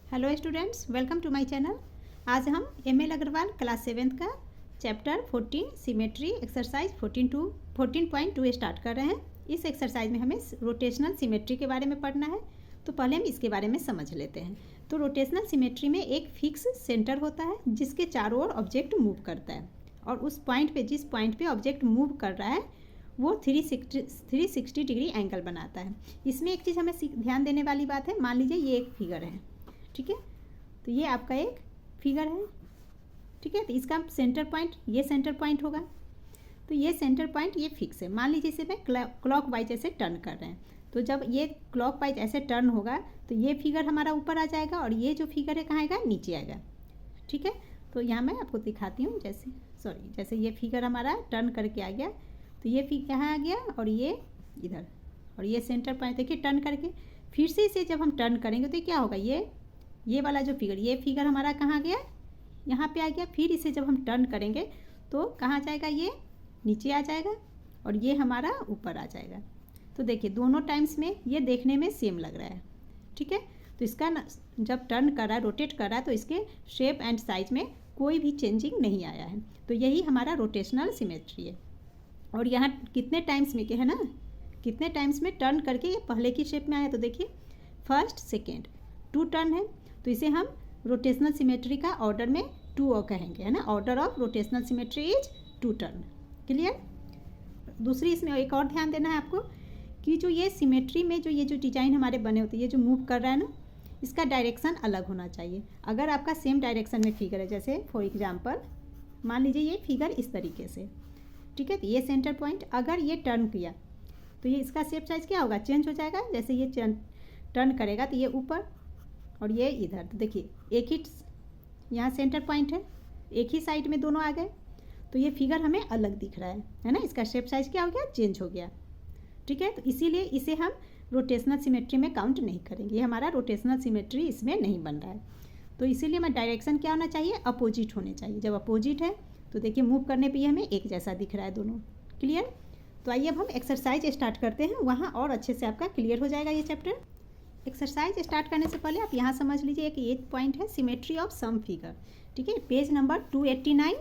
Hello students, welcome to my channel. आज हम M L. Agarwal class 7th का चैप्टर 14 सिमेट्री एक्सरसाइज 14.2 स्टार्ट कर रहे हैं। इस एक्सरसाइज में हमें रोटेशनल सिमेट्री के बारे में पढ़ना है, तो पहले हम इसके बारे में समझ लेते हैं। तो रोटेशनल सिमेट्री में एक फिक्स सेंटर होता है जिसके चारों ओर ऑब्जेक्ट मूव करता है, और उस पॉइंट पे जिस पॉइंट पे ऑब्जेक्ट मूव कर रहा है वो 360 डिग्री एंगल बनाता है। इसमें एक चीज़ हमें ध्यान देने वाली बात है। मान लीजिए ये एक फिगर है, ठीक है, तो ये आपका एक फिगर है, ठीक है। तो इसका सेंटर पॉइंट, ये सेंटर पॉइंट होगा, तो ये सेंटर पॉइंट ये फिक्स है। मान लीजिए इसे मैं क्लॉक वाइज ऐसे टर्न कर रहे हैं, तो जब ये क्लॉक वाइज ऐसे टर्न होगा तो ये फिगर हमारा ऊपर आ जाएगा और ये जो फिगर है कहाँ आएगा, नीचे आएगा, ठीक है। तो यहाँ मैं आपको दिखाती हूँ, जैसे ये फिगर हमारा टर्न करके आ गया, तो ये फिगर यहाँ आ गया और ये इधर, और ये सेंटर पॉइंट देखिए टर्न करके फिर से इसे जब हम टर्न करेंगे तो क्या होगा, ये वाला जो फिगर, ये फिगर हमारा कहाँ गया, यहाँ पे आ गया। फिर इसे जब हम टर्न करेंगे तो कहाँ जाएगा, ये नीचे आ जाएगा और ये हमारा ऊपर आ जाएगा। तो देखिए दोनों टाइम्स में ये देखने में सेम लग रहा है, ठीक है। तो इसका जब टर्न कर रहा है, रोटेट कर रहा है, तो इसके शेप एंड साइज में कोई भी चेंजिंग नहीं आया है। तो यही हमारा रोटेशनल सिमेट्री है। और यहाँ कितने टाइम्स में, क्या है ना, कितने टाइम्स में टर्न करके ये पहले की शेप में आया। तो देखिए फर्स्ट सेकेंड 2 टर्न है, तो इसे हम रोटेशनल सिमेट्री का ऑर्डर में 2 कहेंगे, है ना। Order of rotational symmetry is 2 turn. Clear. दूसरी इसमें एक और ध्यान देना है आपको कि जो ये सिमेट्री में जो डिज़ाइन हमारे बने होते हैं, ये जो मूव कर रहा है ना, इसका डायरेक्शन अलग होना चाहिए। अगर आपका सेम डायरेक्शन में फिगर है, जैसे फॉर एग्जाम्पल मान लीजिए ये फिगर इस तरीके से, ठीक है, तो ये सेंटर पॉइंट अगर ये टर्न किया तो ये इसका शेप साइज क्या होगा, चेंज हो जाएगा। जैसे ये टर्न करेगा तो ये ऊपर और ये इधर। तो देखिए एक ही यहाँ सेंटर पॉइंट है, एक ही साइड में दोनों आ गए, तो ये फिगर हमें अलग दिख रहा है ना। इसका शेप साइज क्या हो गया, चेंज हो गया, ठीक है। तो इसीलिए इसे हम रोटेशनल सिमेट्री में काउंट नहीं करेंगे, ये हमारा रोटेशनल सिमेट्री इसमें नहीं बन रहा है। तो इसीलिए हमें डायरेक्शन क्या होना चाहिए, अपोजिट होने चाहिए। जब अपोजिट है तो देखिए मूव करने पर ये हमें एक जैसा दिख रहा है दोनों। क्लियर। तो आइए अब हम एक्सरसाइज स्टार्ट करते हैं, वहाँ और अच्छे से आपका क्लियर हो जाएगा ये चैप्टर। एक्सरसाइज स्टार्ट करने से पहले आप यहाँ समझ लीजिए एक ये पॉइंट है, सिमेट्री ऑफ सम फिगर, ठीक है। पेज नंबर 289,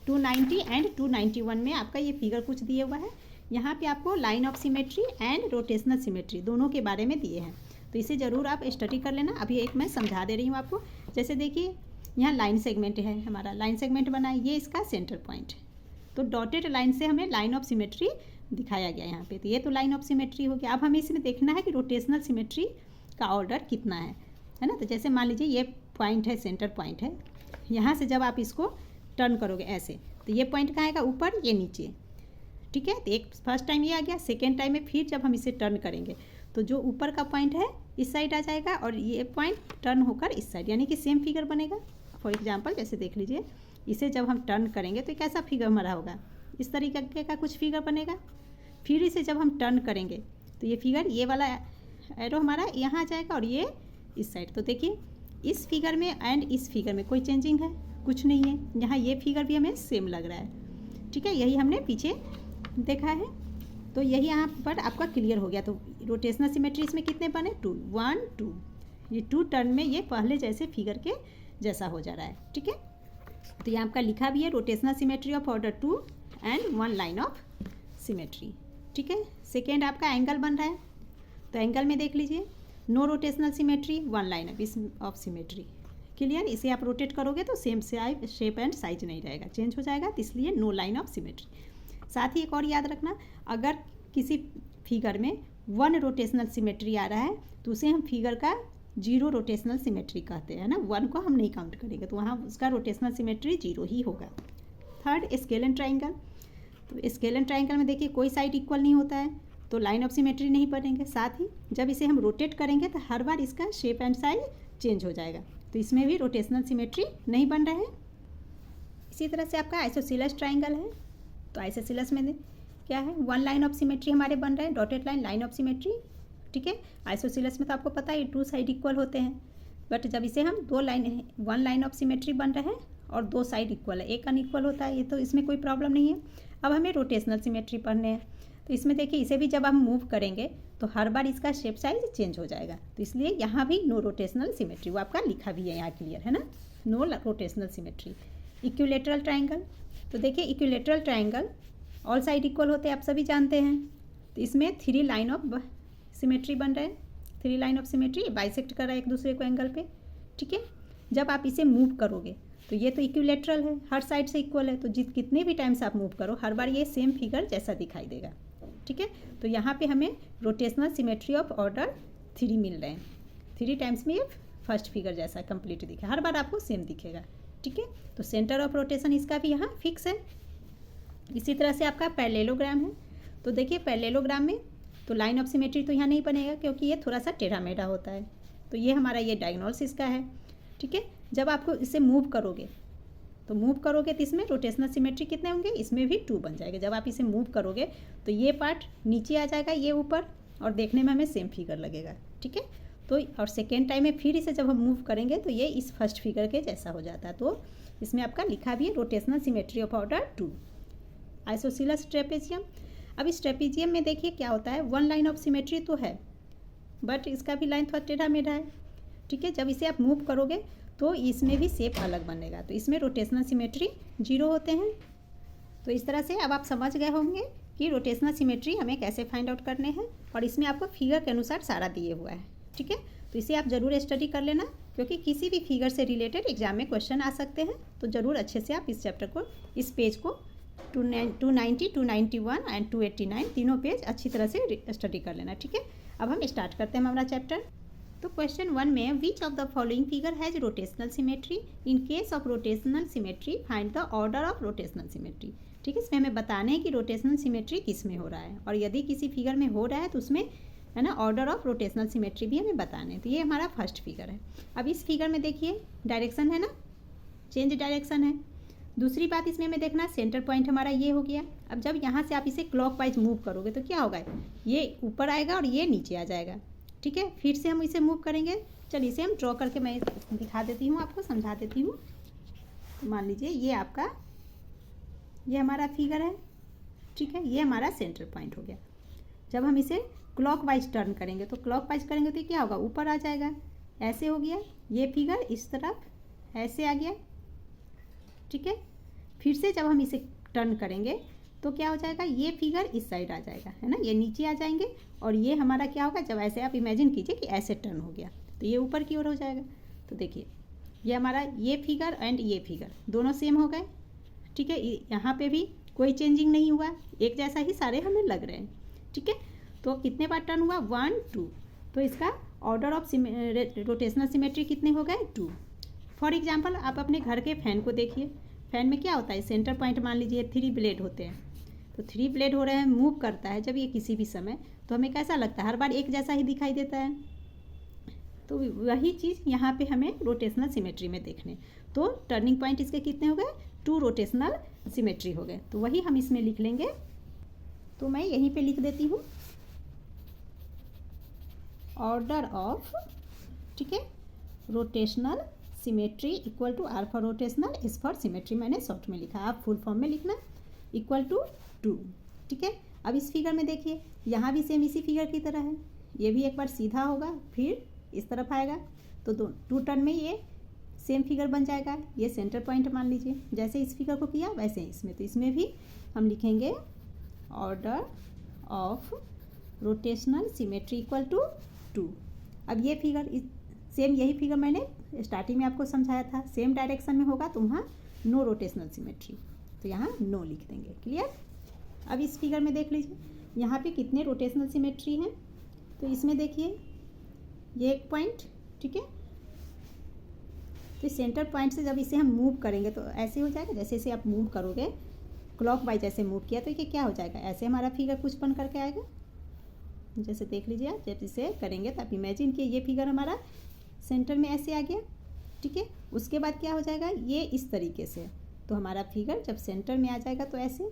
290 एंड 291 में आपका ये फिगर कुछ दिया हुआ है। यहाँ पे आपको line of symmetry and rotational symmetry दोनों के बारे में दिए हैं, तो इसे ज़रूर आप स्टडी कर लेना। अभी एक मैं समझा दे रही हूँ आपको। जैसे देखिए यहाँ लाइन सेगमेंट है, हमारा लाइन सेगमेंट बना है, ये इसका सेंटर पॉइंट, तो डॉटेड लाइन से हमें लाइन ऑफ सिमेट्री दिखाया गया यहाँ पे। तो ये तो लाइन ऑफ सिमेट्री हो गया। अब हमें इसमें देखना है कि रोटेशनल सिमेट्री का ऑर्डर कितना है ना। तो जैसे मान लीजिए ये पॉइंट है, सेंटर पॉइंट है, यहाँ से जब आप इसको टर्न करोगे ऐसे, तो ये पॉइंट कहाँ आएगा, ऊपर, ये नीचे, ठीक है। तो एक फर्स्ट टाइम ये आ गया, सेकेंड टाइम में फिर जब हम इसे टर्न करेंगे तो जो ऊपर का पॉइंट है इस साइड आ जाएगा और ये पॉइंट टर्न होकर इस साइड, यानी कि सेम फिगर बनेगा। फॉर एग्जाम्पल जैसे देख लीजिए, इसे जब हम टर्न करेंगे तो कैसा फिगर हमारा होगा, इस तरीके का कुछ फिगर बनेगा। फिर इसे जब हम टर्न करेंगे तो ये फिगर, ये वाला एरो हमारा यहाँ आ जाएगा और ये इस साइड। तो देखिए इस फिगर में एंड इस फिगर में कोई चेंजिंग है, कुछ नहीं है। यहाँ ये फिगर भी हमें सेम लग रहा है, ठीक है। यही हमने पीछे देखा है, तो यही यहाँ पर आपका क्लियर हो गया। तो रोटेशनल सिमेट्री इसमें कितने बने, 2, 1, 2। ये 2 टर्न में ये पहले जैसे फिगर के जैसा हो जा रहा है, ठीक है। तो यहाँ आपका लिखा भी है rotational symmetry of order 2 and 1 line of symmetry, ठीक है। सेकेंड आपका एंगल बन रहा है, तो एंगल में देख लीजिए no rotational symmetry, 1 line of symmetry. Clear. इसे आप रोटेट करोगे तो सेम शेप एंड साइज नहीं रहेगा, चेंज हो जाएगा, तो इसलिए नो लाइन ऑफ सिमेट्री। साथ ही एक और याद रखना, अगर किसी फिगर में 1 रोटेशनल सिमेट्री आ रहा है तो उसे हम फिगर का 0 रोटेशनल सिमेट्री कहते हैं ना। 1 को हम नहीं काउंट करेंगे, तो वहाँ उसका रोटेशनल सिमेट्री 0 ही होगा। Third scale and triangle. तो स्केल एंड ट्राइंगल में देखिए कोई साइड इक्वल नहीं होता है, तो लाइन ऑफ सिमेट्री नहीं बनेंगे। साथ ही जब इसे हम रोटेट करेंगे तो हर बार इसका शेप एंड साइज चेंज हो जाएगा, तो इसमें भी रोटेशनल सिमेट्री नहीं बन रहा है। इसी तरह से आपका आइसोसेलेस ट्राइंगल है, तो आइसोसेलेस में क्या है, 1 लाइन ऑफ सिमेट्री हमारे बन रहे हैं, डॉटेड लाइन ऑफ सिमेट्री, ठीक है। आइसोसेलेस में तो आपको पता है 2 साइड इक्वल होते हैं, बट जब इसे हम 1 लाइन ऑफ सिमेट्री बन रहे हैं और 2 साइड इक्वल है, एक अनइक्वल होता है, ये तो इसमें कोई प्रॉब्लम नहीं है। अब हमें रोटेशनल सिमेट्री पढ़ने हैं, तो इसमें देखिए इसे भी जब हम मूव करेंगे तो हर बार इसका शेप साइज चेंज हो जाएगा। तो इसलिए यहाँ भी नो रोटेशनल सिमेट्री, वो आपका लिखा भी है यहाँ क्लियर है ना, no rotational symmetry. Equilateral triangle, तो देखिए equilateral triangle all side equal होते हैं, आप सभी जानते हैं। तो इसमें 3 लाइन ऑफ सिमेट्री बन रहे हैं, 3 लाइन ऑफ सिमेट्री बाइसेक्ट कर रहा है एक दूसरे को एंगल पे, ठीक है। जब आप इसे मूव करोगे तो ये तो इक्विलेटरल है, हर साइड से इक्वल है, तो कितने भी टाइम्स आप मूव करो हर बार ये सेम फिगर जैसा दिखाई देगा, ठीक है। तो यहाँ पे हमें रोटेशनल सिमेट्री ऑफ ऑर्डर 3 मिल रहे हैं, 3 टाइम्स में ये फर्स्ट फिगर जैसा कंप्लीट दिखे, हर बार आपको सेम दिखेगा, ठीक है। तो सेंटर ऑफ रोटेशन इसका भी यहाँ फिक्स है। इसी तरह से आपका पैरेललोग्राम है, तो देखिए पैरेललोग्राम में तो लाइन ऑफ सिमेट्री तो यहाँ नहीं बनेगा क्योंकि ये थोड़ा सा टेढ़ा मेढ़ा होता है। तो ये हमारा ये डायगोनल्स इसका है, ठीक है। जब आपको इसे मूव करोगे तो इसमें रोटेशनल सिमेट्री कितने होंगे, इसमें भी 2 बन जाएगा। जब आप इसे मूव करोगे तो ये पार्ट नीचे आ जाएगा, ये ऊपर, और देखने में हमें सेम फिगर लगेगा, ठीक है। तो और सेकेंड टाइम में फिर इसे जब हम मूव करेंगे तो ये इस फर्स्ट फिगर के जैसा हो जाता है। तो इसमें आपका लिखा भी है rotational symmetry of order 2। Isosceles trapezium, अब इस ट्रेपेजियम में देखिए क्या होता है, 1 लाइन ऑफ सिमेट्री तो है बट इसका भी लाइन थोड़ा टेढ़ा मेढ़ा है, ठीक है। जब इसे आप मूव करोगे तो इसमें भी शेप अलग बनेगा, तो इसमें रोटेशनल सिमेट्री 0 होते हैं। तो इस तरह से अब आप समझ गए होंगे कि रोटेशनल सिमेट्री हमें कैसे फाइंड आउट करने हैं, और इसमें आपको फिगर के अनुसार सारा दिए हुआ है, ठीक है। तो इसे आप ज़रूर स्टडी कर लेना क्योंकि किसी भी फिगर से रिलेटेड एग्जाम में क्वेश्चन आ सकते हैं। तो ज़रूर अच्छे से आप इस चैप्टर को, इस पेज को 290, 291 एंड 289 तीनों पेज अच्छी तरह से स्टडी कर लेना, ठीक है। अब हम स्टार्ट करते हैं हमारा चैप्टर। तो क्वेश्चन 1 में विच of the following figure has rotational symmetry, in case of rotational symmetry find the order of rotational symmetry, ठीक है। इसमें हमें बताना है कि रोटेशनल सिमेट्री किस में हो रहा है, और यदि किसी फिगर में हो रहा है तो उसमें है ना ऑर्डर ऑफ रोटेशनल सिमेट्री भी हमें बताना है। तो ये हमारा फर्स्ट फिगर है। अब इस फिगर में देखिए डायरेक्शन है ना, चेंज डायरेक्शन है। दूसरी बात इसमें हमें देखना, सेंटर पॉइंट हमारा ये हो गया। अब जब यहाँ से आप इसे क्लॉकवाइज मूव करोगे तो क्या होगा, ये ऊपर आएगा और ये नीचे आ जाएगा, ठीक है। फिर से हम इसे मूव करेंगे, चलिए इसे हम ड्रॉ करके मैं दिखा देती हूँ, आपको समझा देती हूँ। तो मान लीजिए ये आपका, ये हमारा फिगर है, ठीक है। ये हमारा सेंटर पॉइंट हो गया। जब हम इसे क्लॉकवाइज टर्न करेंगे तो क्लॉकवाइज करेंगे तो क्या होगा, ऊपर आ जाएगा, ऐसे हो गया। ये फिगर इस तरफ ऐसे आ गया, ठीक है। फिर से जब हम इसे टर्न करेंगे तो क्या हो जाएगा, ये फिगर इस साइड आ जाएगा, है ना, ये नीचे आ जाएंगे, और ये हमारा क्या होगा, जब ऐसे आप इमेजिन कीजिए कि ऐसे टर्न हो गया तो ये ऊपर की ओर हो जाएगा। तो देखिए ये हमारा ये फिगर एंड ये फिगर दोनों सेम हो गए, ठीक है। यहाँ पे भी कोई चेंजिंग नहीं हुआ, एक जैसा ही सारे हमें लग रहे हैं, ठीक है। तो कितने बार टर्न हुआ, 1 2, तो इसका ऑर्डर ऑफ रोटेशनल सिमेट्री कितने हो गए, 2। फॉर एग्जाम्पल आप अपने घर के फैन को देखिए, फैन में क्या होता है, सेंटर पॉइंट मान लीजिए 3 ब्लेड होते हैं, तो 3 ब्लेड हो रहे हैं, मूव करता है जब ये किसी भी समय, तो हमें कैसा लगता है, हर बार एक जैसा ही दिखाई देता है। तो वही चीज़ यहाँ पे हमें रोटेशनल सिमेट्री में देखने, तो टर्निंग पॉइंट इसके कितने हो गए, 2 रोटेशनल सिमेट्री हो गए। तो वही हम इसमें लिख लेंगे, तो मैं यहीं पे लिख देती हूँ ऑर्डर ऑफ, ठीक है, rotational symmetry equal to R for rotational, S for symmetry मैंने शॉर्ट में लिखा, आप फुल फॉर्म में लिखना, इक्वल टू 2, ठीक है। अब इस फिगर में देखिए यहाँ भी सेम इसी फिगर की तरह है, ये भी एक बार सीधा होगा फिर इस तरफ आएगा, तो 2 टर्न में ये सेम फिगर बन जाएगा। ये सेंटर पॉइंट मान लीजिए, जैसे इस फिगर को किया वैसे इसमें, तो इसमें भी हम लिखेंगे order of rotational symmetry equal to 2। अब ये फिगर सेम यही फिगर मैंने स्टार्टिंग में आपको समझाया था, सेम डायरेक्शन में होगा तो वहाँ नो रोटेशनल सिमेट्री, तो यहाँ नो लिख देंगे, क्लियर। अब इस फिगर में देख लीजिए यहाँ पे कितने रोटेशनल सिमेट्री हैं, तो इसमें देखिए ये एक पॉइंट, ठीक है। तो सेंटर पॉइंट से जब इसे हम मूव करेंगे तो ऐसे हो जाएगा, जैसे इसे आप मूव करोगे क्लॉकवाइज ऐसे मूव किया तो ये क्या हो जाएगा, ऐसे हमारा फिगर कुछ बन करके आएगा। जैसे देख लीजिए आप, जब इसे करेंगे तो आप इमेजिन कि ये फिगर हमारा सेंटर में ऐसे आ गया, ठीक है। उसके बाद क्या हो जाएगा, ये इस तरीके से, तो हमारा फिगर जब सेंटर में आ जाएगा तो ऐसे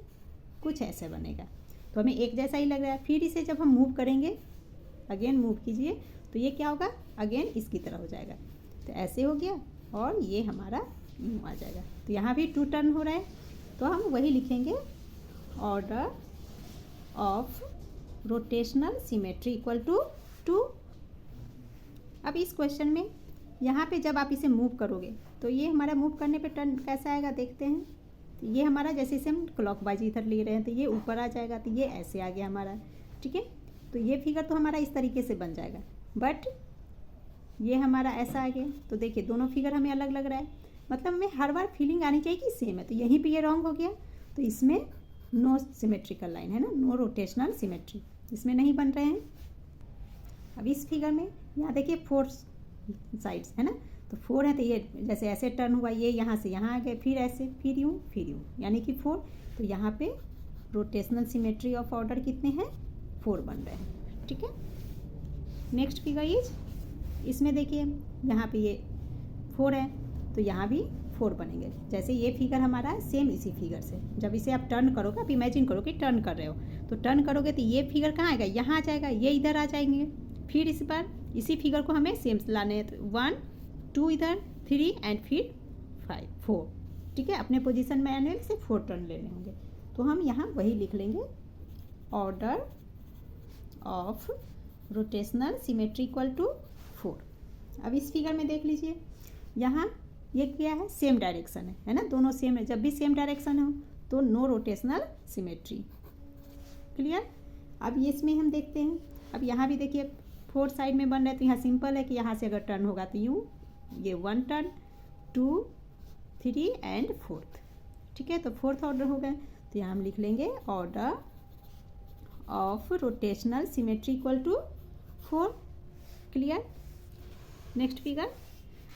कुछ ऐसे बनेगा, तो हमें एक जैसा ही लग रहा है। फिर इसे जब हम मूव करेंगे, अगेन मूव कीजिए, तो ये क्या होगा, अगेन इसकी तरह हो जाएगा, तो ऐसे हो गया, और ये हमारा यूँ आ जाएगा। तो यहाँ भी 2 टर्न हो रहा है, तो हम वही लिखेंगे order of rotational symmetry equal to 2। अब इस क्वेश्चन में यहाँ पे जब आप इसे मूव करोगे तो ये हमारा मूव करने पे टर्न कैसा आएगा देखते हैं। तो ये हमारा जैसे इसे हम क्लॉकवाइज इधर ले रहे हैं तो ये ऊपर आ जाएगा, तो ये ऐसे आ गया हमारा, ठीक है। तो ये फिगर तो हमारा इस तरीके से बन जाएगा, बट ये हमारा ऐसा आ गया। तो देखिए दोनों फिगर हमें अलग लग रहा है, मतलब हमें हर बार फीलिंग आनी चाहिए कि सेम है। तो यहीं पे ये रॉन्ग हो गया, तो इसमें नो सिमेट्रिकल लाइन है ना, नो रोटेशनल सिमेट्री, इसमें नहीं बन रहे हैं। अब इस फिगर में यहाँ देखिए 4 साइड्स है ना, तो 4 है, तो ये जैसे ऐसे टर्न हुआ, ये यहाँ से यहाँ आ गए, फिर ऐसे, फिर यूँ यानी कि 4। तो यहाँ पे रोटेशनल सिमेट्री ऑफ ऑर्डर कितने हैं, 4 बन रहे हैं, ठीक है। नेक्स्ट फिगर इज, इसमें देखिए यहाँ पे ये 4 है, तो यहाँ भी 4 बनेंगे। जैसे ये फिगर हमारा सेम इसी फिगर से, जब इसे आप टर्न करोगे, आप इमेजिन करो कि टर्न कर रहे हो, तो टर्न करोगे तो ये फिगर कहाँ आएगा, यहाँ आ जाएगा, ये इधर आ जाएंगे। फिर इस बार इसी फिगर को हमें सेम लाने हैं, तो 1 2 इधर, 3 एंड फिर 5 4, ठीक है। अपने पोजीशन में आने से 4 टर्न लेने होंगे, तो हम यहाँ वही लिख लेंगे, order of rotational symmetry equal to 4। अब इस फिगर में देख लीजिए, यहाँ ये क्या है, सेम डायरेक्शन है ना, दोनों सेम है। जब भी सेम डायरेक्शन हो तो नो रोटेशनल सिमेट्री, क्लियर। अब ये इसमें हम देखते हैं, अब यहाँ भी देखिए 4 साइड में बन रहा है, तो यहाँ सिंपल है कि यहाँ से अगर टर्न होगा तो यूँ, ये 1 टर्न, 2 3 एंड 4th, ठीक है। तो 4th ऑर्डर हो गए, तो यहाँ हम लिख लेंगे order of rotational symmetry equal to 4, clear. Next figure,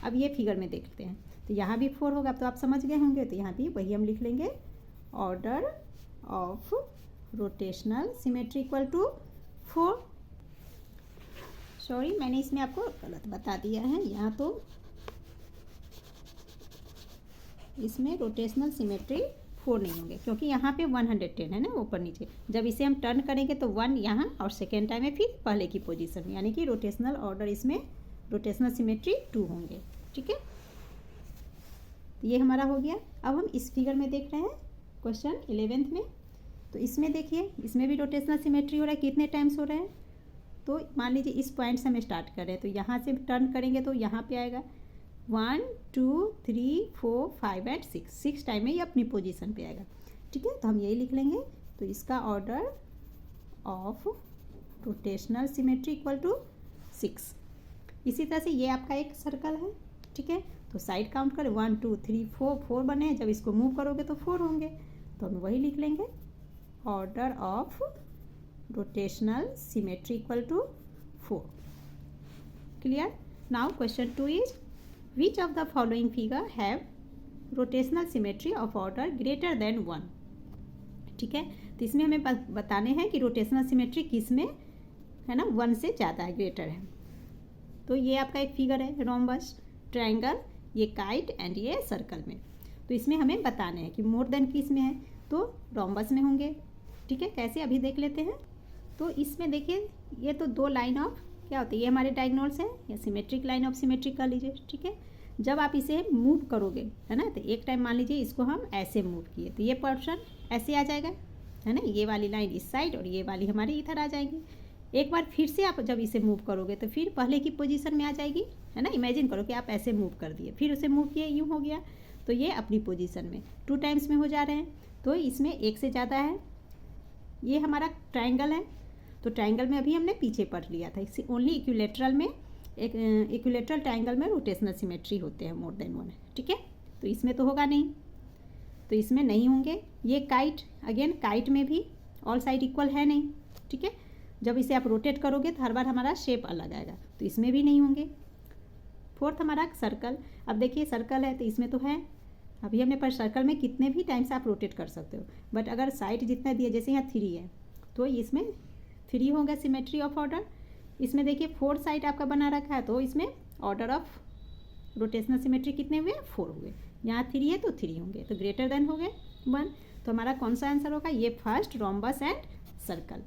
अब ये फिगर में देखते हैं, तो यहाँ भी 4 होगा, तो आप समझ गए होंगे, तो यहाँ भी वही हम लिख लेंगे, order of rotational symmetry equal to 4। Sorry, मैंने इसमें आपको गलत बता दिया है, यहाँ तो इसमें रोटेशनल सिमेट्री 4 नहीं होंगे, क्योंकि यहाँ पे 110 है ना ऊपर नीचे। जब इसे हम टर्न करेंगे तो 1 यहाँ और सेकेंड टाइम में फिर पहले की पोजीशन में, यानी कि रोटेशनल ऑर्डर इसमें रोटेशनल सिमेट्री 2 होंगे, ठीक है। ये हमारा हो गया। अब हम इस फिगर में देख रहे हैं क्वेश्चन 11th में, तो इसमें देखिए, इसमें भी रोटेशनल सिमेट्री हो रहा है, कितने टाइम्स हो रहा है। तो मान लीजिए इस पॉइंट से हम स्टार्ट कर रहे हैं, तो यहाँ से टर्न करेंगे तो यहाँ पे आएगा 1 2 3 4 5 एंड 6 टाइम में ये अपनी पोजीशन पे आएगा, ठीक है। तो हम यही लिख लेंगे, तो इसका order of rotational symmetry equal to 6। इसी तरह से ये आपका एक सर्कल है, ठीक है। तो साइड काउंट करें, 1 2 3 4 बने, जब इसको मूव करोगे तो 4 होंगे, तो हम वही लिख लेंगे, order of rotational symmetry equal to 4, clear. Now question 2 is, which of the following figure have rotational symmetry of order greater than 1, ठीक है। तो इसमें हमें बताने हैं कि रोटेशनल सिमेट्री किस में है ना, 1 से ज़्यादा है, ग्रेटर है। तो ये आपका एक फिगर है, रोम्बस, ट्रायंगल, ये काइट एंड ये सर्कल में। तो इसमें हमें बताने हैं कि मोर देन किस में है, तो रोम्बस में होंगे, ठीक है। कैसे, अभी देख लेते हैं। तो इसमें देखिए, ये तो 2 लाइन ऑफ क्या होती है, ये हमारे डायगोनल्स हैं, या सिमेट्रिक लाइन ऑफ सिमेट्रिक कर लीजिए, ठीक है। जब आप इसे मूव करोगे है ना, तो एक टाइम मान लीजिए इसको हम ऐसे मूव किए, तो ये पोर्शन ऐसे आ जाएगा है ना, ये वाली लाइन इस साइड और ये वाली हमारी इधर आ जाएगी। एक बार फिर से आप जब इसे मूव करोगे तो फिर पहले की पोजीशन में आ जाएगी, है ना। इमेजिन करो कि आप ऐसे मूव कर दिए, फिर उसे मूव किए, यूँ हो गया, तो ये अपनी पोजीशन में 2 टाइम्स में हो जा रहे हैं। तो इसमें एक से ज़्यादा है। ये हमारा ट्रायंगल है, तो ट्रायंगल में अभी हमने पीछे पढ़ लिया था, इसी ओनली इक्विलेटरल में, एक इक्विलेटरल ट्रायंगल में रोटेशनल सिमेट्री होते हैं मोर देन 1, ठीक है। तो इसमें तो होगा नहीं, तो इसमें नहीं होंगे। ये काइट, अगेन काइट में भी ऑल साइड इक्वल है नहीं, ठीक है। जब इसे आप रोटेट करोगे तो हर बार हमारा शेप अलग आएगा, तो इसमें भी नहीं होंगे। 4th हमारा सर्कल, अब देखिए सर्कल है तो इसमें तो है, अभी हमने पर सर्कल में कितने भी टाइम्स आप रोटेट कर सकते हो, बट अगर साइड जितना दिया, जैसे यहाँ 3 है तो इसमें 3 होगा सिमेट्री ऑफ ऑर्डर। इसमें देखिए 4 साइड आपका बना रखा है, तो इसमें ऑर्डर ऑफ रोटेशनल सिमेट्री कितने हुए, 4 हुए। यहाँ 3 है तो 3 होंगे, तो ग्रेटर देन हो गए 1। तो हमारा कौन सा आंसर होगा, ये फर्स्ट, रोम्बस एंड सर्कल,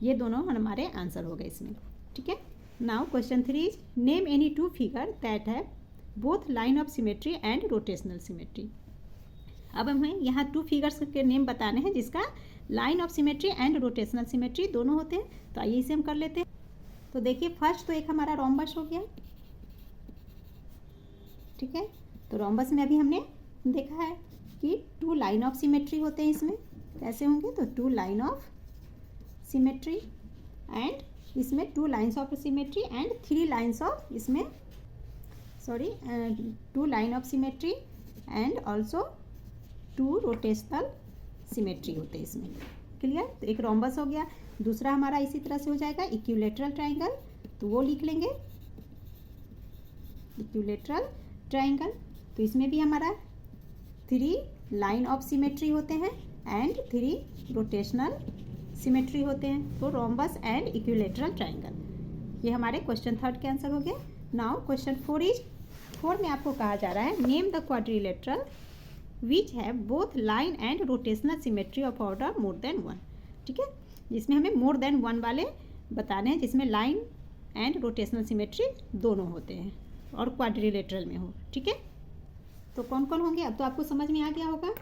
ये दोनों हमारे आंसर हो गए इसमें, ठीक है। Now question 3 is, name any 2 figure that have both line of symmetry and rotational symmetry. अब हमें यहाँ 2 फिगर्स के नेम बताने हैं जिसका line of symmetry and rotational symmetry दोनों होते हैं। तो आइए इसे हम कर लेते हैं। तो देखिए फर्स्ट तो एक हमारा रोम्बस हो गया, ठीक है। तो रोम्बस में अभी हमने देखा है कि 2 लाइन ऑफ सिमेट्री होते हैं इसमें। कैसे होंगे? तो 2 लाइन ऑफ सिमेट्री एंड इसमें 2 lines of symmetry and 3 lines of इसमें 2 line of symmetry and also 2 rotational symmetry होते हैं इसमें। क्लियर? तो एक रोम्बस हो गया। दूसरा हमारा इसी तरह से हो जाएगा इक्विलेटरल ट्राइंगल, तो वो लिख लेंगे इक्विलेटरल ट्राइंगल। तो इसमें भी हमारा 3 लाइन ऑफ सिमेट्री होते हैं एंड 3 रोटेशनल सिमेट्री होते हैं। तो रोम्बस एंड इक्विलेटरल ट्राइंगल, ये हमारे क्वेश्चन 3 के आंसर हो गए। नाउ क्वेश्चन 4 में आपको कहा जा रहा है name the quadrilateral which have both line and rotational symmetry of order more than 1। ठीक है, जिसमें हमें मोर देन 1 वाले बताने हैं, जिसमें लाइन एंड रोटेशनल सिमेट्री दोनों होते हैं और क्वाड्रिलेटरल में हो। ठीक है, तो कौन कौन होंगे अब तो आपको समझ में आ गया होगा।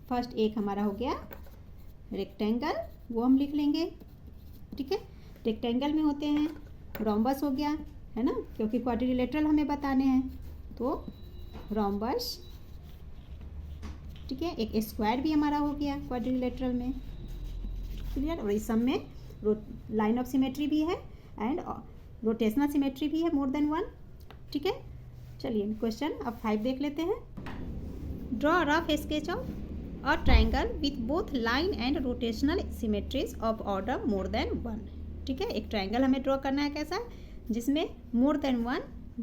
फर्स्ट एक हमारा हो गया रेक्टेंगल, वो हम लिख लेंगे। ठीक है, रेक्टेंगल में होते हैं रोम्बस हो गया, है ना, क्योंकि क्वाड्रिलेटरल हमें बताने हैं तो रोम्बस। ठीक है, एक स्क्वायर भी हमारा हो गया क्वाड्रिलेटरल में। क्लियर? और इस सब में लाइन ऑफ सिमेट्री भी है एंड रोटेशनल सिमेट्री भी है मोर देन 1। ठीक है, चलिए क्वेश्चन अब 5 देख लेते हैं। Draw rough sketch of a triangle with both line and rotational symmetries of order more than 1। ठीक है, एक ट्राइंगल हमें ड्रॉ करना है कैसा, जिसमें मोर than 1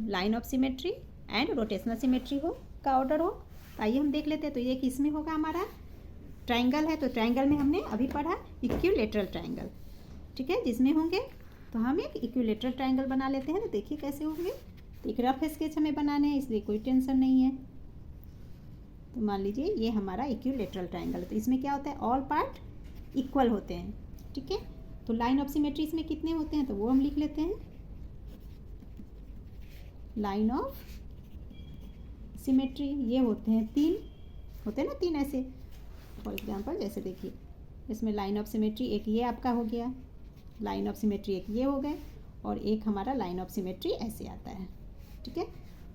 line of symmetry and rotational symmetry हो का ऑर्डर हो। आइए हम देख लेते हैं। तो ये किस में होगा, हमारा ट्राइंगल है, तो ट्राइंगल में हमने अभी पढ़ा इक्विलेटरल ट्राइंगल। ठीक है, जिसमें होंगे तो हम एक इक्विलेटरल ट्राइंगल बना लेते हैं। तो देखिए कैसे होंगे। तो एक रफ स्केच हमें बनाने हैं, इसलिए कोई टेंशन नहीं है। तो मान लीजिए ये हमारा इक्विलेटरल ट्राइंगल है। तो इसमें क्या होता है, ऑल पार्ट इक्वल होते हैं। ठीक है, तो लाइन ऑफ सिमेट्री इसमें कितने होते हैं, तो वो हम लिख लेते हैं। लाइन ऑफ सिमेट्री ये होते हैं 3 होते हैं ना, 3 ऐसे। फॉर एग्जांपल जैसे देखिए इसमें लाइन ऑफ सिमेट्री एक ये आपका हो गया, लाइन ऑफ सिमेट्री एक ये हो गए, और एक हमारा लाइन ऑफ सिमेट्री ऐसे आता है। ठीक है,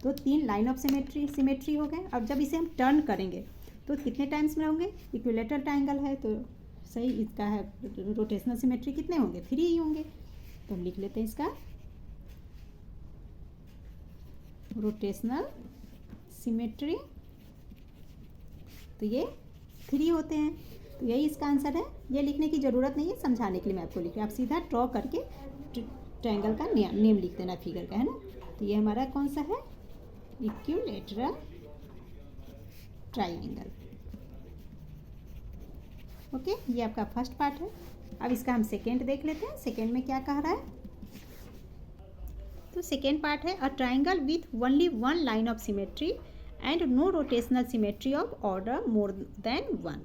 तो 3 लाइन ऑफ सिमेट्री हो गए। और जब इसे हम टर्न करेंगे तो कितने टाइम्स में होंगे, इक्विलेटरल ट्राइंगल है तो सही इसका है रोटेशनल सिमेट्री कितने होंगे, 3 ही होंगे। तो हम लिख लेते हैं इसका रोटेशनल सिमेट्री, तो ये 3 होते हैं। तो यही इसका आंसर है। ये लिखने की ज़रूरत नहीं है, समझाने के लिए मैं आपको लिख रही हूँ। आप सीधा ड्रॉ करके ट्रायंगल का नेम लिख देना फिगर का, है ना। तो ये हमारा कौन सा है, इक्विलेटरल ट्रायंगल। ओके, ये आपका फर्स्ट पार्ट है। अब इसका हम सेकेंड देख लेते हैं। सेकेंड में क्या कह रहा है, तो सेकेंड पार्ट है a triangle with only 1 line of symmetry and no rotational symmetry of order more than 1।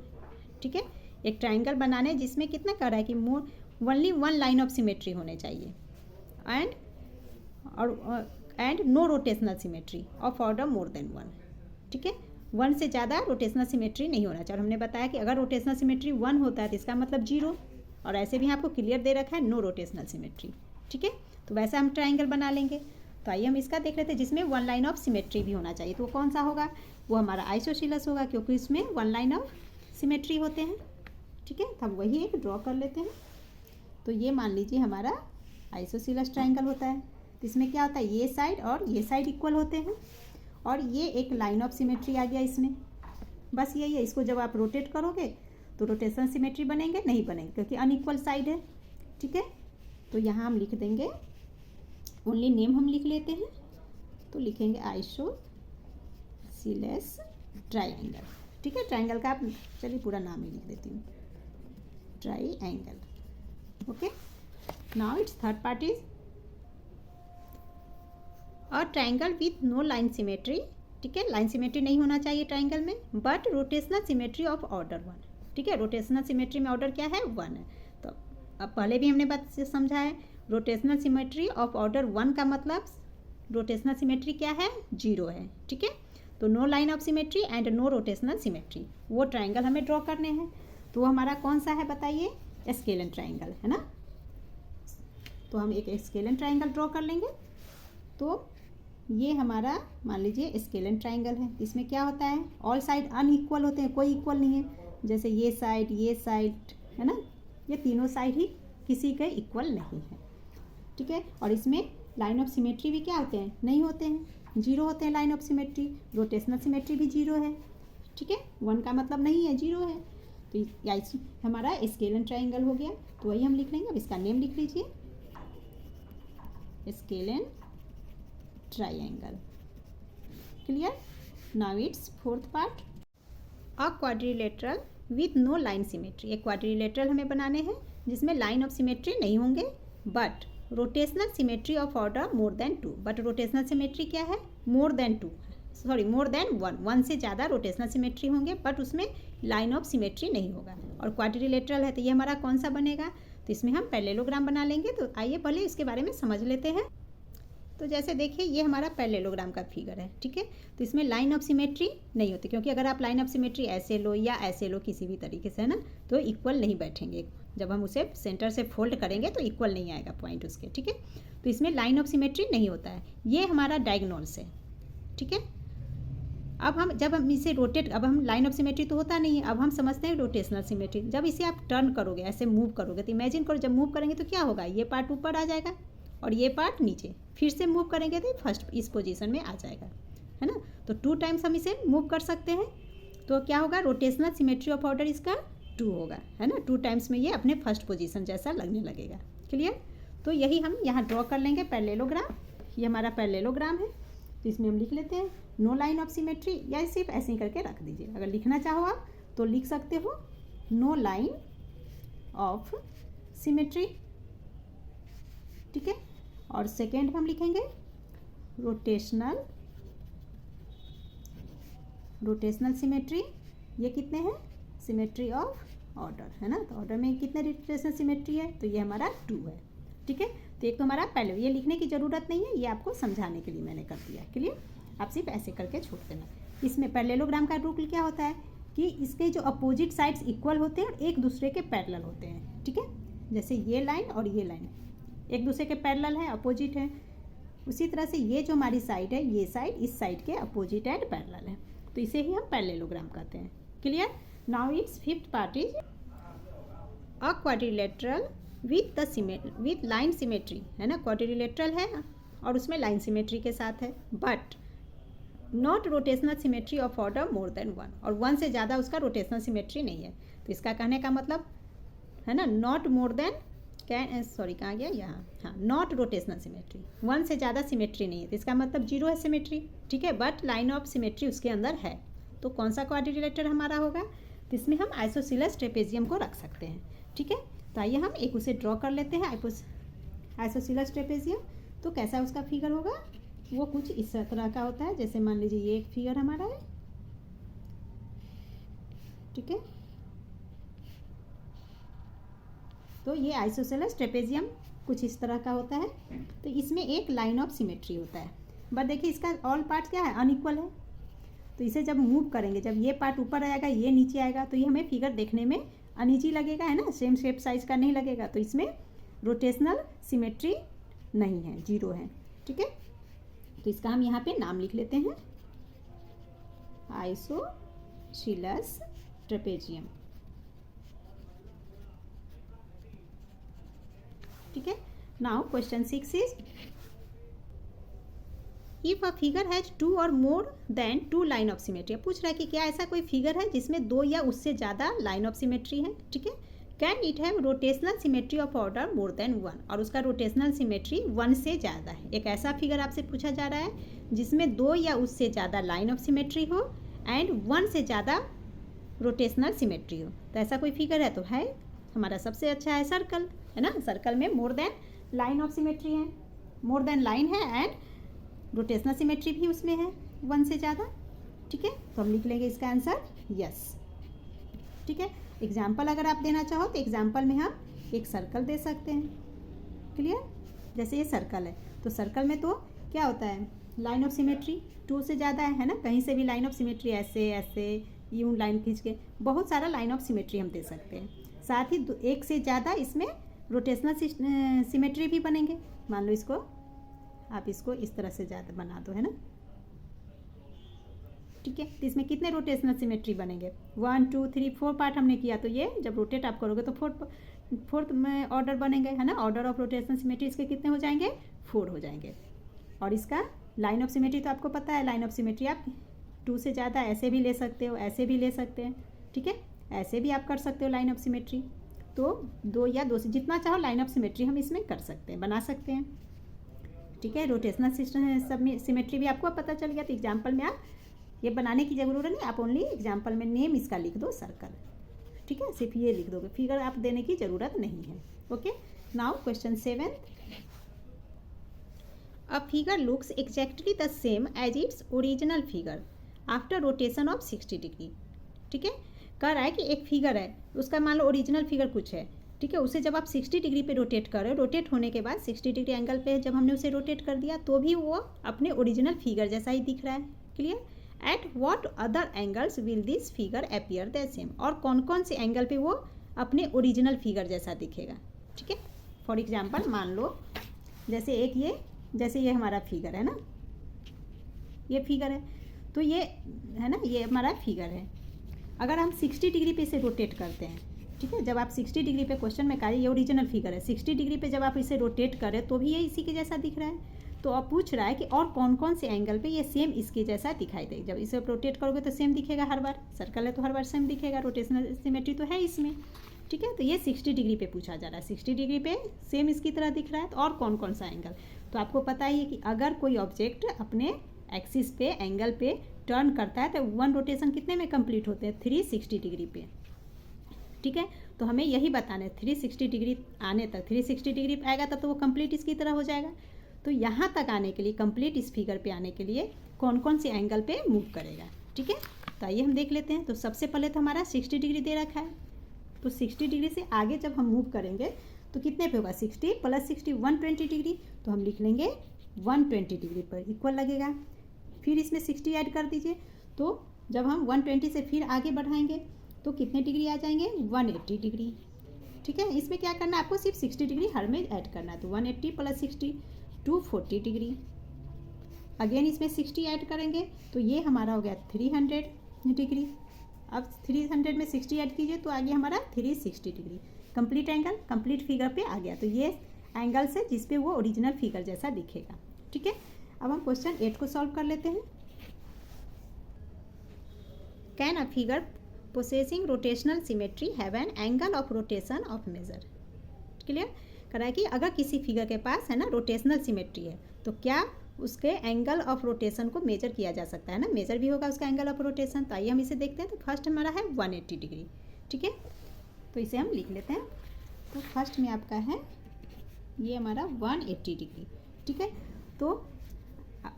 ठीक है, एक ट्राइंगल बनाने जिसमें कितना कर रहा है कि ओनली 1 लाइन ऑफ सिमेट्री होने चाहिए and no rotational symmetry of order more than 1। ठीक है, 1 से ज़्यादा रोटेशनल सिमेट्री नहीं होना चाहिए। और हमने बताया कि अगर रोटेशनल सिमेट्री 1 होता है तो इसका मतलब 0, और ऐसे भी आपको क्लियर दे रखा है नो रोटेशनल सिमेट्री। ठीक है, तो वैसा हम ट्राइंगल बना लेंगे। तो आइए हम इसका देख लेते हैं, जिसमें 1 लाइन ऑफ सिमेट्री भी होना चाहिए। तो वो कौन सा होगा, वो हमारा आइसोसेलेस होगा, क्योंकि इसमें 1 लाइन ऑफ सिमेट्री होते हैं। ठीक है, तब वही एक ड्रॉ कर लेते हैं। तो ये मान लीजिए हमारा आइसोसेलेस ट्राइंगल होता है। तो इसमें क्या होता है, ये साइड और ये साइड इक्वल होते हैं, और ये एक लाइन ऑफ सिमेट्री आ गया इसमें। बस यही है, इसको जब आप रोटेट करोगे तो रोटेशनल सिमेट्री बनेंगे, नहीं बनेंगे क्योंकि अनइक्वल साइड है। ठीक है, तो यहाँ हम लिख देंगे, ओनली नेम हम लिख लेते हैं। तो लिखेंगे आइसोसेलेस ट्राइंगल। ठीक है, ट्राइंगल का आप चलिए पूरा नाम ही लिख देती हूँ, triangle. Okay, now it's third part is a triangle with no line symmetry. ठीक है, लाइन सिमेट्री नहीं होना चाहिए ट्राइंगल में, but rotational symmetry of order 1। ठीक है, रोटेशनल सिमेट्री में ऑर्डर क्या है, 1 है। तो अब पहले भी हमने बात समझा है, रोटेशनल सिमेट्री ऑफ ऑर्डर 1 का मतलब रोटेशनल सिमेट्री क्या है, 0 है। ठीक है, तो no line of symmetry and no rotational symmetry, वो ट्राइंगल हमें ड्रॉ करने हैं। तो हमारा कौन सा है बताइए, स्केलेन ट्राइंगल है ना। तो हम एक स्केलेन ट्राइंगल ड्रॉ कर लेंगे। तो ये हमारा मान लीजिए स्केलेन ट्राइंगल है। इसमें क्या होता है, ऑल साइड अनइक्वल होते हैं, कोई इक्वल नहीं है। जैसे ये साइड है ना, ये तीनों साइड ही किसी के इक्वल नहीं है, ठीक है। और इसमें लाइन ऑफ सिमेट्री भी क्या होते हैं, नहीं होते हैं, जीरो होते हैं line of symmetry. Rotational symmetry भी जीरो है, ठीक है, 1 का मतलब नहीं है, जीरो है। तो हमारा स्केलेन ट्राइंगल हो गया। तो वही हम लिख लेंगे। अब इसका नेम लिख लीजिए, scalene triangle. Clear. Now it's fourth part, a quadrilateral with no line symmetry. एक क्वाड्रिलेटरल हमें बनाने हैं जिसमें लाइन ऑफ सिमेट्री नहीं होंगे, but rotational symmetry of order more than 2। But rotational symmetry क्या है, मोर देन 1, 1 से ज़्यादा रोटेशनल सिमेट्री होंगे, बट उसमें लाइन ऑफ सिमेट्री नहीं होगा। और क्वाड्रिलेटरल है तो ये हमारा कौन सा बनेगा, तो इसमें हम पैरेललोग्राम बना लेंगे। तो आइए पहले इसके बारे में समझ लेते हैं। तो जैसे देखिए ये हमारा पैरेललोग्राम का फिगर है, ठीक है। तो इसमें लाइन ऑफ सिमेट्री नहीं होती, क्योंकि अगर आप लाइन ऑफ सिमेट्री ऐसे लो या ऐसे लो किसी भी तरीके से, है ना, तो इक्वल नहीं बैठेंगे। जब हम उसे सेंटर से फोल्ड करेंगे तो इक्वल नहीं आएगा पॉइंट उसके, ठीक है। तो इसमें लाइन ऑफ सिमेट्री नहीं होता है। ये हमारा डायगोनल्स है, ठीक है। अब हम इसे रोटेट, अब हम लाइन ऑफ सिमेट्री तो होता नहीं है, अब हम समझते हैं रोटेशनल सिमेट्री। जब इसे आप टर्न करोगे, ऐसे मूव करोगे, तो इमेजिन करो जब मूव करेंगे तो क्या होगा, ये पार्ट ऊपर आ जाएगा और ये पार्ट नीचे। फिर से मूव करेंगे तो फर्स्ट इस पोजीशन में आ जाएगा, है ना। तो 2 टाइम्स हम इसे मूव कर सकते हैं। तो क्या होगा, रोटेशनल सिमेट्री ऑफ ऑर्डर इसका 2 होगा, है ना। 2 टाइम्स में ये अपने फर्स्ट पोजीशन जैसा लगने लगेगा। क्लियर। तो यही हम यहाँ ड्रॉ कर लेंगे पैरेललोग्राम। ये हमारा पैरेललोग्राम है। तो इसमें हम लिख लेते हैं नो लाइन ऑफ सिमेट्री, या सिर्फ ऐसे ही करके रख दीजिए। अगर लिखना चाहो आप तो लिख सकते हो नो लाइन ऑफ सिमेट्री, ठीक है। और सेकेंड हम लिखेंगे रोटेशनल सिमेट्री। ये कितने हैं, सिमेट्री ऑफ ऑर्डर, है ना। तो ऑर्डर में कितने रोटेशनल सिमेट्री है, तो ये हमारा 2 है, ठीक है। तो एक तो हमारा पहले, ये लिखने की ज़रूरत नहीं है, ये आपको समझाने के लिए मैंने कर दिया। क्लियर। आप सिर्फ ऐसे करके छोड़ देना। इसमें पैरेललोग्राम का रूल क्या होता है कि इसके जो अपोजिट साइड्स इक्वल होते हैं और एक दूसरे के पैरेलल होते हैं, ठीक है। जैसे ये लाइन और ये लाइन एक दूसरे के पैरेलल है, अपोजिट है। उसी तरह से ये जो हमारी साइड है, ये साइड इस साइड के अपोजिट एंड पैरेलल है। तो इसे ही हम पैरेललोग्राम कहते हैं। Clear. Now it's fifth part is a quadrilateral with line symmetry, है ना। क्वाड्रिलेटरल है और उसमें लाइन सिमेट्री के साथ है, but not rotational symmetry of order more than 1, और 1 से ज़्यादा उसका रोटेशनल सिमेट्री नहीं है। तो इसका कहने का मतलब है ना, नॉट मोर देन कहाँ गया यहाँ, हाँ, नॉट रोटेशनल सिमेट्री, 1 से ज़्यादा सिमेट्री नहीं है। तो इसका मतलब 0 है सिमेट्री, ठीक है, बट लाइन ऑफ सिमेट्री उसके अंदर है। तो कौन सा क्वाड्रिलेटरल हमारा होगा, तो इसमें हम आइसोसेलेस ट्रेपेजियम को रख सकते हैं, ठीक है। तो आइए हम एक उसे ड्रॉ कर लेते हैं, आइसोसेलेस ट्रेपेजियम। तो कैसा उसका फिगर होगा, वो कुछ इस तरह का होता है। जैसे मान लीजिए ये एक फिगर हमारा है, ठीक है। तो ये आइसोसेलेस ट्रेपेजियम कुछ इस तरह का होता है। तो इसमें एक लाइन ऑफ सिमेट्री होता है, बट देखिए इसका ऑल पार्ट क्या है, अनइक्वल है। तो इसे जब मूव करेंगे, जब ये पार्ट ऊपर आएगा, ये नीचे आएगा, तो ये हमें फिगर देखने में अनइजी लगेगा, है ना, सेम शेप साइज का नहीं लगेगा। तो इसमें रोटेशनल सिमेट्री नहीं है, 0 है, ठीक है। तो इसका हम यहाँ पे नाम लिख लेते हैं आइसोसेलेस ट्रेपेजियम, ठीक है। Now question 6 is if a figure has 2 और मोर देन 2 लाइन ऑफ सिमेट्री। पूछ रहा है कि क्या ऐसा कोई फिगर है जिसमें 2 या उससे ज़्यादा लाइन ऑफ सिमेट्री है, ठीक है। Can it have rotational symmetry of order more than 1, और उसका रोटेशनल सिमेट्री 1 से ज़्यादा है। एक ऐसा फिगर आपसे पूछा जा रहा है जिसमें 2 या उससे ज़्यादा लाइन ऑफ सिमेट्री हो एंड 1 से ज़्यादा रोटेशनल सिमेट्री हो। तो ऐसा कोई फिगर है तो है, हमारा सबसे अच्छा है सर्कल, है ना। सर्कल में more than line of symmetry है, मोर देन लाइन है एंड रोटेशनल सिमेट्री भी उसमें है 1 से ज़्यादा, ठीक है। तो हम लिख लेंगे इसका आंसर यस, ठीक है। एग्जाम्पल अगर आप देना चाहो तो एग्जाम्पल में हम एक सर्कल दे सकते हैं। क्लियर। जैसे ये सर्कल है, तो सर्कल में तो क्या होता है, लाइन ऑफ सिमेट्री 2 से ज़्यादा है ना। कहीं से भी लाइन ऑफ सिमेट्री ऐसे ऐसे यूं लाइन खींच के, बहुत सारा लाइन ऑफ सिमेट्री हम दे सकते हैं। साथ ही एक से ज़्यादा इसमें रोटेशनल सिमेट्री भी बनेंगे। मान लो इसको आप इसको इस तरह से ज़्यादा बना दो, है ना, ठीक है। तो इसमें कितने रोटेशनल सिमेट्री बनेंगे, 1 2 3 4 पार्ट हमने किया, तो ये जब रोटेट आप करोगे तो फोर्थ में ऑर्डर बनेंगे, है ना। ऑर्डर ऑफ रोटेशनल सिमेट्री इसके कितने हो जाएंगे, 4 हो जाएंगे। और इसका लाइन ऑफ सिमेट्री तो आपको पता है, लाइन ऑफ सिमेट्री आप 2 से ज़्यादा ऐसे भी ले सकते हो, ऐसे भी ले सकते हैं, ठीक है, ऐसे भी आप कर सकते हो लाइन ऑफ सिमेट्री। तो 2 या 2 से जितना चाहो लाइन ऑफ सिमेट्री हम इसमें कर सकते हैं, बना सकते हैं, ठीक है। रोटेशनल सिमेट्री भी आपको पता चल गया। तो एग्जाम्पल में आप ये बनाने की ज़रूरत नहीं, आप ओनली एग्जाम्पल में नेम इसका लिख दो, सर्कल, ठीक है, सिर्फ ये लिख दोगे, फिगर आप देने की ज़रूरत नहीं है। Okay, now question 7, a figure looks exactly the same as its original figure after rotation of 60 degree, ठीक है। कह रहा है कि एक फिगर है, उसका मान लो ओरिजिनल फिगर कुछ है, ठीक है, उसे जब आप 60 डिग्री पे रोटेट करो, रोटेट होने के बाद 60 डिग्री एंगल पे जब हमने उसे रोटेट कर दिया तो भी वो अपने ओरिजिनल फिगर जैसा ही दिख रहा है। Clear. At what other angles will this figure appear the same, और कौन कौन से एंगल पे वो अपने ओरिजिनल फिगर जैसा दिखेगा, ठीक है। फॉर एग्जाम्पल मान लो जैसे ये हमारा फिगर है ना, ये फिगर है, तो ये है ना, ये हमारा फिगर है। अगर हम 60 डिग्री पे इसे रोटेट करते हैं, ठीक है, जब आप 60 डिग्री पे क्वेश्चन में कहा ये ओरिजिनल फिगर है, 60 डिग्री पे जब आप इसे रोटेट करें तो भी ये इसी के जैसा दिख रहा है। तो अब पूछ रहा है कि और कौन कौन से एंगल पे ये सेम इसके जैसा दिखाई देगा। जब इसे रोटेट करोगे तो सेम दिखेगा हर बार, सर्कल है तो हर बार सेम दिखेगा, रोटेशनल सिमेट्री तो है इसमें, ठीक है। तो ये 60 डिग्री पे पूछा जा रहा है, 60 डिग्री पे सेम इसकी तरह दिख रहा है, तो और कौन कौन सा एंगल। तो आपको पता ही है कि अगर कोई ऑब्जेक्ट अपने एक्सिस पे एंगल पे टर्न करता है तो 1 रोटेशन कितने में कंप्लीट होते हैं, 360 डिग्री पे, ठीक है। तो हमें यही बताना है 360 डिग्री आने तक, 360 डिग्री आएगा तब तो वो कंप्लीट इसकी तरह हो जाएगा। तो यहाँ तक आने के लिए, कंप्लीट इस फिगर पे आने के लिए कौन कौन से एंगल पे मूव करेगा, ठीक है। तो आइए हम देख लेते हैं। तो सबसे पहले तो हमारा 60 डिग्री दे रखा है, तो 60 डिग्री से आगे जब हम मूव करेंगे तो कितने पे होगा, 60 + 60 120 डिग्री, तो हम लिख लेंगे 120 डिग्री पर इक्वल लगेगा। फिर इसमें 60 ऐड कर दीजिए, तो जब हम 120 से फिर आगे बढ़ाएंगे तो कितने डिग्री आ जाएंगे, 180 डिग्री, ठीक है। इसमें क्या करना है, आपको सिर्फ 60 डिग्री हर में ऐड करना है। तो 180 + 60 240 डिग्री। अगेन इसमें 60 ऐड करेंगे तो ये हमारा हो गया 300 डिग्री। अब 300 में 60 ऐड कीजिए तो आगे हमारा 360 degree. Complete angle complete figure पे आ गया। तो ये एंगल्स है जिस पे वो ओरिजिनल फिगर जैसा दिखेगा, ठीक है। अब हम क्वेश्चन 8 को सॉल्व कर लेते हैं। Can a figure possessing rotational symmetry have an angle of rotation of measure. Clear. करा है कि अगर किसी फिगर के पास है ना रोटेशनल सिमेट्री है तो क्या उसके एंगल ऑफ रोटेशन को मेजर किया जा सकता है ना, मेजर भी होगा उसका एंगल ऑफ रोटेशन। तो आइए हम इसे देखते हैं। तो फर्स्ट हमारा है 180 डिग्री, ठीक है, तो इसे हम लिख लेते हैं। तो फर्स्ट में आपका है ये हमारा 180 डिग्री, ठीक है। तो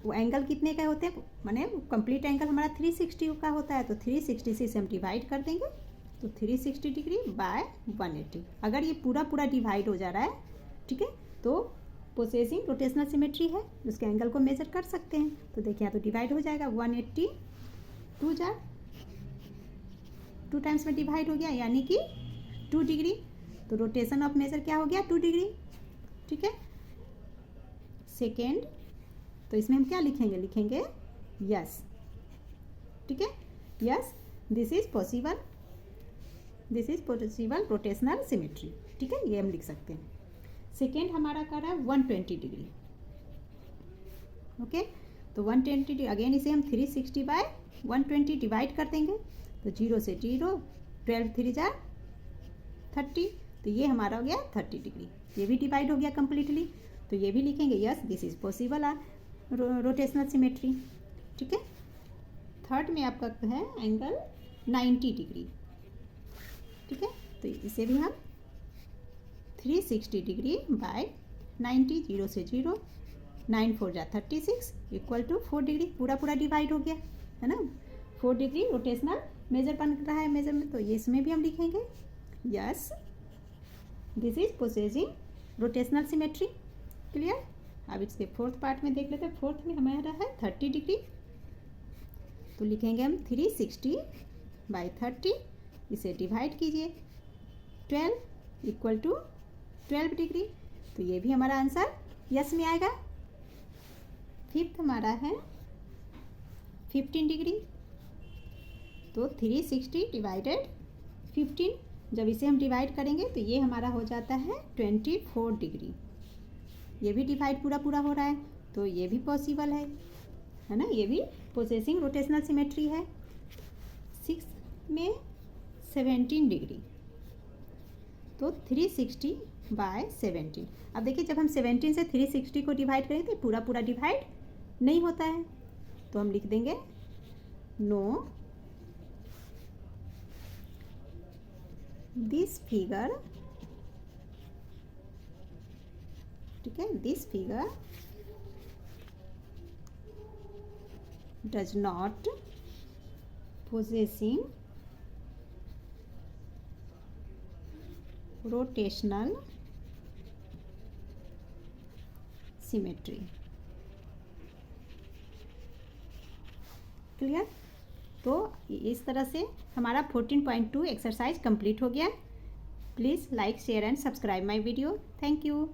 वो एंगल कितने का होते हैं, माने कंप्लीट एंगल हमारा 360 का होता है। तो 360 से इसे हम डिवाइड कर देंगे, तो 360 डिग्री बाय 180। अगर ये पूरा डिवाइड हो जा रहा है, ठीक है, तो पोसेसिंग रोटेशनल सिमेट्री है, उसके एंगल को मेजर कर सकते हैं। तो देखिए यहाँ तो डिवाइड हो जाएगा, 180 2 टाइम्स में डिवाइड हो गया, यानी कि 2 डिग्री। तो रोटेशन ऑफ मेजर क्या हो गया, 2 डिग्री, ठीक है। सेकेंड, तो इसमें हम क्या लिखेंगे यस, ठीक है, yes this is possible rotational symmetry, ठीक है, ये हम लिख सकते हैं। सेकेंड हमारा कर रहा है 120 डिग्री, ओके। तो 120 डिग्री अगेन इसे हम 360 बाय 120 डिवाइड कर देंगे। तो 0 से 0 12 3 जा 30, तो ये हमारा हो गया 30 डिग्री। ये भी डिवाइड हो गया कम्प्लीटली, तो ये भी लिखेंगे yes this is possible rotational symmetry, ठीक है। थर्ड में आपका है एंगल 90 डिग्री, ठीक है। तो इसे भी हम 360 डिग्री बाय 90, 0 से 0 9 4 जा 36 इक्वल टू 4 डिग्री। पूरा डिवाइड हो गया है ना, 4 डिग्री रोटेशनल मेजर बन रहा है मेजरमेंट। तो ये इसमें भी हम लिखेंगे yes this is possessing rotational symmetry. Clear. अब इसके फोर्थ पार्ट में देख लेते हैं। फोर्थ में हमारा है 30 डिग्री, तो लिखेंगे हम 360 बाई 30, इसे डिवाइड कीजिए, 12 इक्वल टू 12 डिग्री। तो ये भी हमारा आंसर यस में आएगा। फिफ्थ हमारा है 15 डिग्री। तो 360 डिवाइडेड 15, जब इसे हम डिवाइड करेंगे तो ये हमारा हो जाता है 24 डिग्री। ये भी डिवाइड पूरा पूरा हो रहा है, तो ये भी पॉसिबल है ना, ये भी पोसेसिंग रोटेशनल सिमेट्री है। 6 में 17 डिग्री, तो 360 बाय 17। अब देखिए जब हम 17 से 360 को डिवाइड करें तो पूरा पूरा डिवाइड नहीं होता है, तो हम लिख देंगे नो, दिस फिगर, ठीक है, this figure does not possessing rotational symmetry। Clear? तो इस तरह से हमारा 14.2 एक्सरसाइज कंप्लीट हो गया। Please like share and subscribe my video. Thank you.